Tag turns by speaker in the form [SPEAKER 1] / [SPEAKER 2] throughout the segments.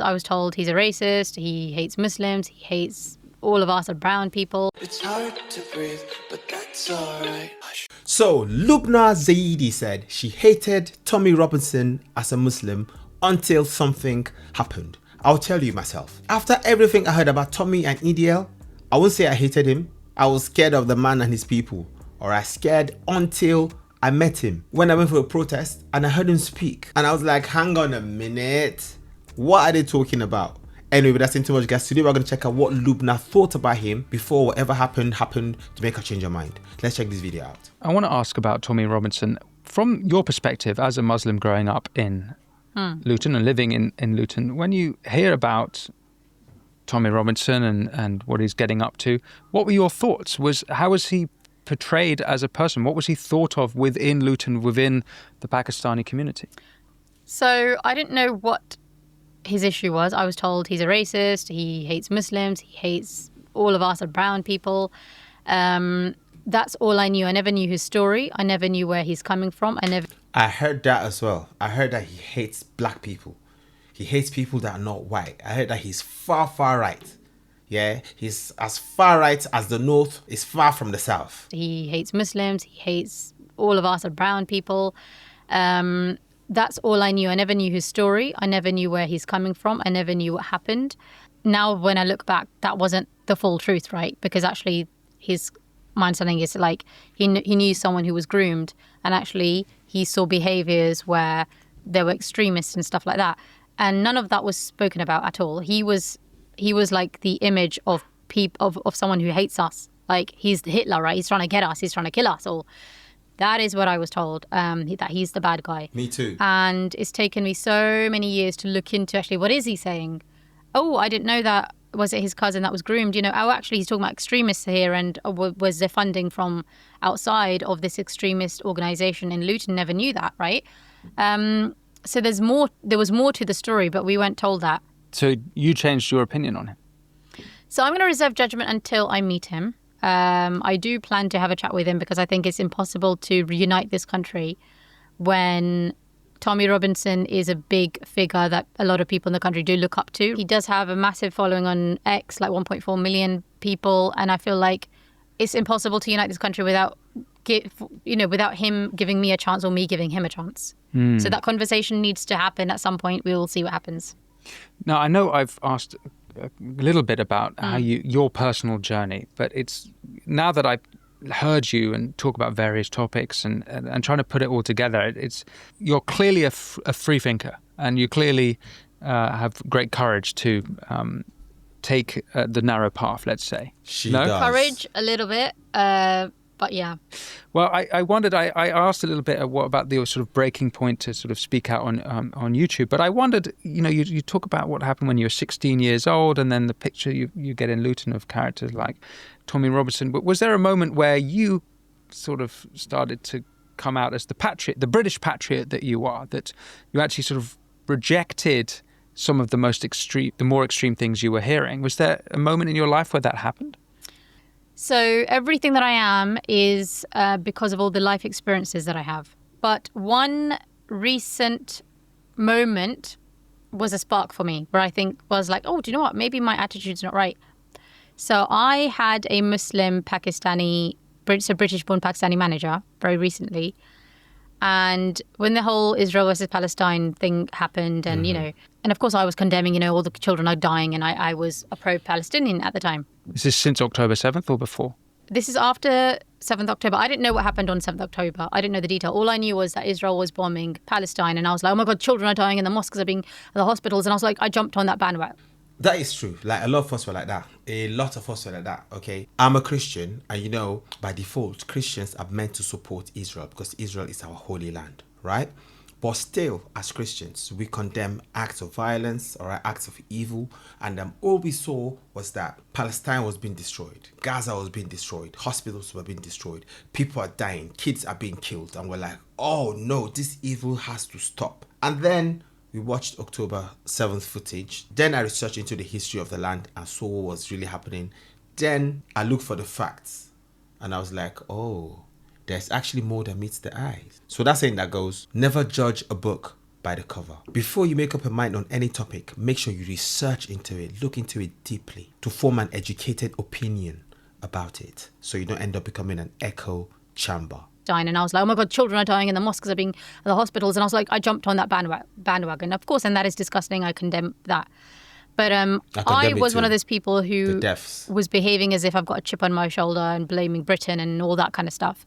[SPEAKER 1] I was told he's a racist, he hates Muslims, he hates all of us are brown people.
[SPEAKER 2] It's hard to breathe, but that's alright.
[SPEAKER 3] So Lubna Zaidi said she hated Tommy Robinson as a Muslim until something happened. I'll tell you myself. After everything I heard about Tommy and EDL, I won't say I hated him. I was scared of the man and his people. Or I scared until I met him. When I went for a protest and I heard him speak. And I was like, hang on a minute. What are they talking about? Anyway, but that's not too much, guys. Today we're going to check out what Lubna thought about him before whatever happened to make her change her mind. Let's check this video out.
[SPEAKER 4] I want to ask about Tommy Robinson. From your perspective as a Muslim growing up in Luton and living in Luton, when you hear about Tommy Robinson and what he's getting up to, what were your thoughts? How was he portrayed as a person? What was he thought of within Luton, within the Pakistani community?
[SPEAKER 1] So I didn't know what his issue was. I was told he's a racist, he hates Muslims, he hates all of us are brown people. That's all I knew. I never knew his story. I never knew where he's coming from.
[SPEAKER 3] I heard that as well. I heard that he hates black people. He hates people that are not white. I heard that he's far right. Yeah, he's as far right as the north is far from the south.
[SPEAKER 1] He hates Muslims, he hates all of us are brown people. That's all I knew. I never knew his story. I never knew where he's coming from. I never knew what happened. Now, when I look back, that wasn't the full truth, right? Because actually, my understanding is like he knew someone who was groomed, and actually he saw behaviors where there were extremists and stuff like that, and none of that was spoken about at all. He was like the image of someone who hates us. Like he's Hitler, right? He's trying to get us. He's trying to kill us all. That is what I was told, that he's the bad guy.
[SPEAKER 3] Me too.
[SPEAKER 1] And it's taken me so many years to look into actually what is he saying? Oh, I didn't know that. Was it his cousin that was groomed? You know, oh, actually he's talking about extremists here, and was there funding from outside of this extremist organization in Luton? Never knew that, right? So there was more to the story, but we weren't told that.
[SPEAKER 4] So you changed your opinion on him?
[SPEAKER 1] So I'm going to reserve judgment until I meet him. I do plan to have a chat with him because I think it's impossible to reunite this country when Tommy Robinson is a big figure that a lot of people in the country do look up to. He does have a massive following on X, like 1.4 million people, and I feel like it's impossible to unite this country without him giving me a chance or me giving him a chance. So that conversation needs to happen at some point. We will see what happens.
[SPEAKER 4] Now, I know I've asked a little bit about how your personal journey, but it's now that I've heard you and talk about various topics and trying to put it all together, you're clearly a free thinker, and you clearly have great courage to take the narrow path, let's say.
[SPEAKER 3] She does.
[SPEAKER 1] Courage, a little bit, but yeah.
[SPEAKER 4] Well, I wondered, I asked a little bit what about the sort of breaking point to sort of speak out on YouTube, but I wondered, you talk about what happened when you were 16 years old, and then the picture you get in Luton of characters like Tommy Robinson. But was there a moment where you sort of started to come out as the patriot, the British patriot that you are, that you actually sort of rejected some of the more extreme things you were hearing? Was there a moment in your life where that happened?
[SPEAKER 1] So everything that I am is because of all the life experiences that I have. But one recent moment was a spark for me where I think was like, oh, do you know what? Maybe my attitude's not right. So I had a Muslim Pakistani, so British-born Pakistani manager very recently. And when the whole Israel versus Palestine thing happened and, and of course I was condemning, all the children are dying, and I was a pro-Palestinian at the time.
[SPEAKER 4] Is this since October 7th or before?
[SPEAKER 1] This is after 7th October. I didn't know what happened on 7th October. I didn't know the detail. All I knew was that Israel was bombing Palestine, and I was like, oh my God, children are dying and the mosques are being, the hospitals. And I was like, I jumped on that bandwagon.
[SPEAKER 3] That is true. Like, a lot of us were like that. A lot of us were like that, okay? I'm a Christian, and by default, Christians are meant to support Israel because Israel is our holy land, right? But still, as Christians, we condemn acts of violence or acts of evil. And all we saw was that Palestine was being destroyed. Gaza was being destroyed. Hospitals were being destroyed. People are dying. Kids are being killed. And we're like, oh no, this evil has to stop. And then we watched October 7th footage. Then I researched into the history of the land and saw what was really happening. Then I looked for the facts. And I was like, oh, there's actually more than meets the eye. So that saying that goes, never judge a book by the cover. Before you make up your mind on any topic, make sure you research into it, look into it deeply to form an educated opinion about it, so you don't end up becoming an echo chamber.
[SPEAKER 1] And I was like, oh my God, children are dying and the mosques are being, the hospitals. And I was like, I jumped on that bandwagon. Of course, and that is disgusting. I condemn that. But I was one of those people who was behaving as if I've got a chip on my shoulder and blaming Britain and all that kind of stuff.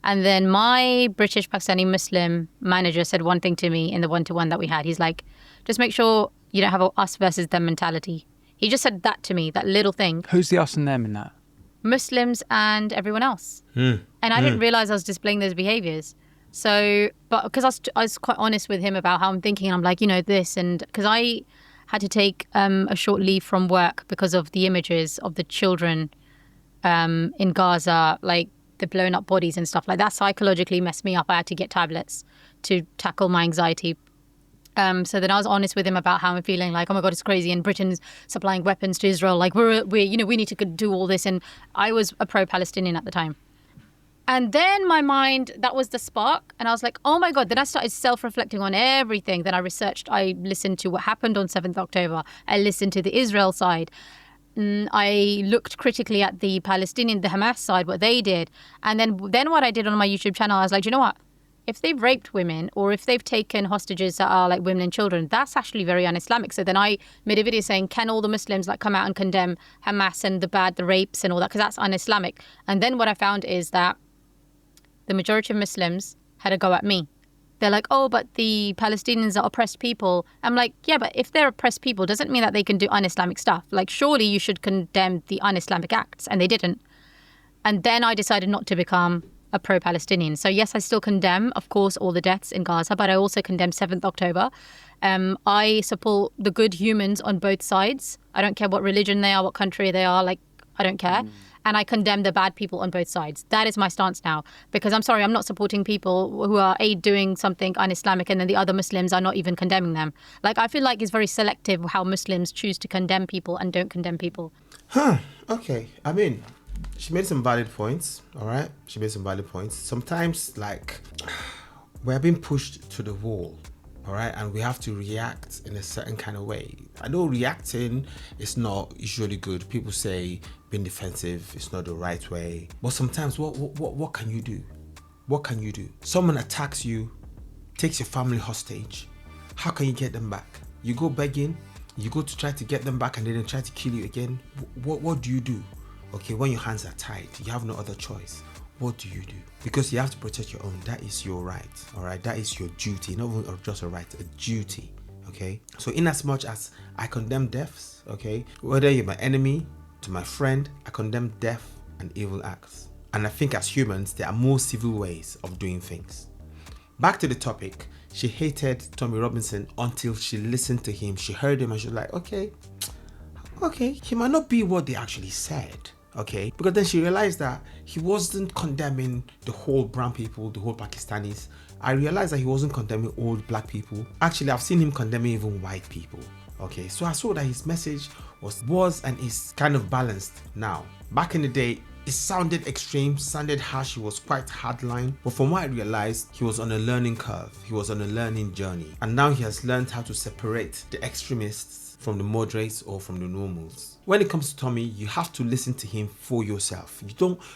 [SPEAKER 1] And then my British Pakistani Muslim manager said one thing to me in the one-to-one that we had. He's like, just make sure you don't have a us versus them mentality. He just said that to me, that little thing.
[SPEAKER 4] Who's the us and them in that?
[SPEAKER 1] Muslims and everyone else. And I didn't realize I was displaying those behaviors. So, but because I was quite honest with him about how I'm thinking, I'm like, you know, this, and because I had to take a short leave from work because of the images of the children in Gaza, like the blown up bodies and stuff like that psychologically messed me up. I had to get tablets to tackle my anxiety. So then I was honest with him about how I'm feeling, like, oh my God, it's crazy. And Britain's supplying weapons to Israel. Like we need to do all this. And I was a pro-Palestinian at the time. And then my mind, that was the spark. And I was like, oh my God. Then I started self-reflecting on everything. Then I researched. I listened to what happened on 7th October. I listened to the Israel side. I looked critically at the Palestinian, the Hamas side, what they did. And then what I did on my YouTube channel, I was like, you know what? If they've raped women or if they've taken hostages that are like women and children, that's actually very un-Islamic. So then I made a video saying, can all the Muslims like come out and condemn Hamas and the rapes and all that? Because that's un-Islamic. And then what I found is that the majority of Muslims had a go at me. They're like, oh, but the Palestinians are oppressed people. I'm like, yeah, but if they're oppressed people, doesn't mean that they can do un-Islamic stuff. Like, surely you should condemn the un-Islamic acts. And they didn't. And then I decided not to become a pro-Palestinian. So yes, I still condemn, of course, all the deaths in Gaza, but I also condemn 7th October. I support the good humans on both sides. I don't care what religion they are, what country they are, like, I don't care. And I condemn the bad people on both sides. That is my stance now. Because I'm sorry, I'm not supporting people who are doing something un-Islamic and then the other Muslims are not even condemning them. Like, I feel like it's very selective how Muslims choose to condemn people and don't condemn people.
[SPEAKER 3] Okay. I mean, she made some valid points, all right? She made some valid points. Sometimes, like, we're being pushed to the wall, all right? And we have to react in a certain kind of way. I know reacting is not usually good. People say being defensive is not the right way. But sometimes, what can you do? What can you do? Someone attacks you, takes your family hostage. How can you get them back? You go begging, you go to try to get them back and then they try to kill you again. What do you do? Okay, when your hands are tied, you have no other choice. What do you do? Because you have to protect your own. That is your right, all right? That is your duty, not just a right, a duty, okay? So in as much as I condemn deaths, okay, whether you're my enemy, to my friend, I condemn death and evil acts. And I think as humans, there are more civil ways of doing things. Back to the topic, she hated Tommy Robinson until she listened to him. She heard him and she was like, okay, he might not be what they actually said. Okay, because then she realized that he wasn't condemning the whole brown people, the whole Pakistanis. I realized that he wasn't condemning all black people. Actually, I've seen him condemning even white people. Okay, so I saw that his message was and is kind of balanced now. Back in the day, it sounded extreme, sounded harsh, he was quite hardline. But from what I realized, he was on a learning curve. He was on a learning journey. And now he has learned how to separate the extremists from the moderates or from the normals. When it comes to Tommy, you have to listen to him for yourself. You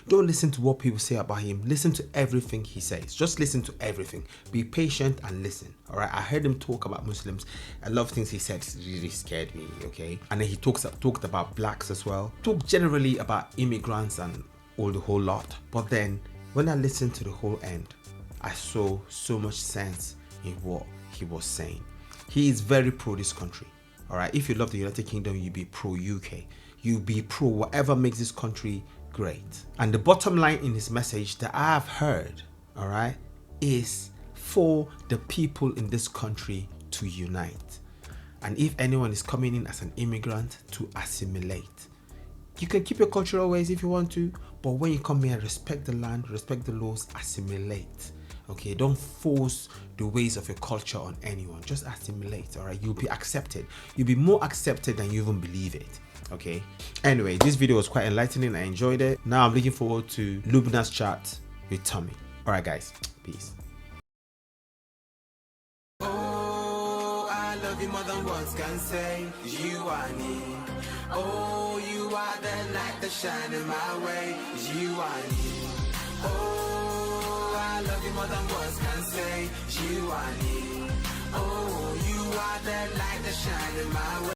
[SPEAKER 3] don't listen to what people say about him. Listen to everything he says. Just listen to everything. Be patient and listen. All right. I heard him talk about Muslims. A lot of things he said really scared me. Okay. And then he talked about blacks as well. Talked generally about immigrants and the whole lot. But then when I listened to the whole end, I saw so much sense in what he was saying. He is very pro this country. All right, if you love the United Kingdom, you be pro UK. You be pro whatever makes this country great. And the bottom line in his message that I have heard, all right, is for the people in this country to unite. And if anyone is coming in as an immigrant, to assimilate. You can keep your cultural ways if you want to, but when you come here, respect the land, respect the laws, assimilate. Okay, don't force the ways of your culture on anyone. Just assimilate, all right? You'll be accepted. You'll be more accepted than you even believe it, okay? Anyway, this video was quite enlightening. I enjoyed it. Now I'm looking forward to Lubna's chat with Tommy. All right, guys, peace. love you more than words can say. 'Cause you are near. Oh, you are the light that shine in my way. 'Cause you are near. Oh, I love you more than words can say. 'Cause you are near. Oh, you are the light that shine in my way.